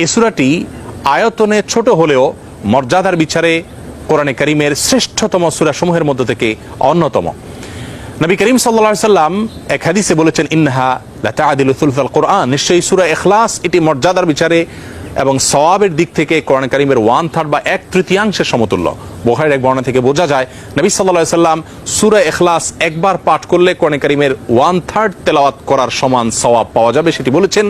এই সূরাটি আয়তনে ছোট হলেও মর্যাদার বিচারে কোরআনে কারীমের শ্রেষ্ঠতম সূরাসমূহের মধ্য থেকে অন্যতম। নবী করিম সাল্লাল্লাহু আলাইহি সাল্লাম এক হাদিসে বলেছেন, ইন্নাহা লাতাআদিলু সুলসাল কোরআন, নিশ্চয়ই সূরা ইখলাস এটি মর্যাদার বিচারে এবং সওয়াবের দিক থেকে কোরআন কারীমের 1/3 বা 1/3 সমতুল্য। বুখারীর এক বর্ণনা থেকে বোঝা যায় নবী সাল্লাল্লাহু আলাইহি সাল্লাম সূরা ইখলাস একবার পাঠ করলে কোরআন কারীমের 1/3 তেলাওয়াত করার সমান সওয়াব পাওয়া যাবে, সেটি বলেছেন।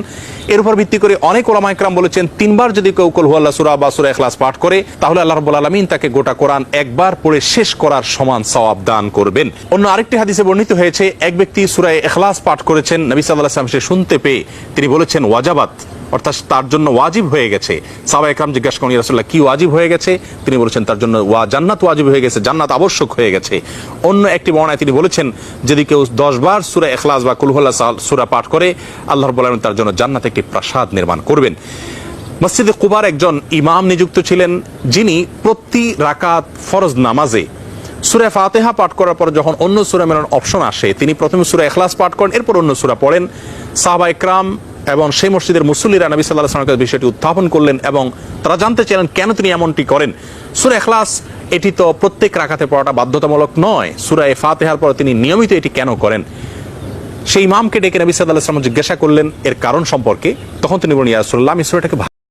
এর উপর ভিত্তি করে অনেক উলামা ইকরাম বলেছেন, 3 বার যদি কেউ কুল হুয়াল্লাহ সূরা বা সূরা ইখলাস পাঠ করে তাহলে আল্লাহ রাব্বুল আলামিন তাকে গোটা কোরআন একবার পড়ে শেষ করার সমান সওয়াব দান করবেন। অন্য আরেকটি হাদিসে বর্ণিত হয়েছে, এক ব্যক্তি সূরা ইখলাস পাঠ করেছেন, নবী সাল্লাল্লাহু আলাইহি ওয়াসাল্লাম সে শুনতে পেয়ে তিনি বলেছেন ওয়াজাবাত, অর্থাৎ তার জন্য ওয়াজিব হয়ে গেছে। সাহাবা ইকরাম জিজ্ঞাসা করেন, ইয়া রাসূলুল্লাহ কি ওয়াজিব হয়ে গেছে? তিনি বলেছেন তার জন্য জান্নাত ওয়াজিব হয়ে গেছে, জান্নাত আবশ্যক হয়ে গেছে। অন্য একটি বর্ণনায় তিনি বলেছেন, যদি কেউ 10 বার সূরা ইখলাস বা কুল হুয়াল্লাহ সূরা পাঠ করে আল্লাহ রাব্বুল আলামিন তার জন্য জান্নাতে একটি প্রাসাদ নির্মাণ করবেন। মসজিদে কুবার একজন ইমাম নিযুক্ত ছিলেন, যিনি প্রতি রাকাত ফরজ নামাজে সূরা ফাতিহা পাঠ করার পর যখন অন্য সূরা মেলানোর অপশন আসে তিনি প্রথমে সূরা ইখলাস পাঠ করেন, এরপর অন্য সূরা পড়েন। সাহাবা ইকরাম এবং সেই মসজিদের মুসল্লিরা নবী সাল্লাল্লাহু আলাইহি ওয়াসাল্লামের বিষয়টি উত্থাপন করলেন এবং তারা জানতে চাইলেন কেন তিনি এমনটি করেন। সূরা ইখলাস এটি তো প্রত্যেক রাকাতে পড়াটা বাধ্যতামূলক নয়, সূরা ফাতিহার পর তিনি নিয়মিত এটি কেন করেন? সেই ইমামকে ডেকে নবী সাল্লাল্লাহু আলাইহি ওয়াসাল্লাম জিজ্ঞাসা করলেন এর কারণ সম্পর্কে। তখন তিনি বলেন, ইয়া রাসূলুল্লাহ, আমি সূরাটাকে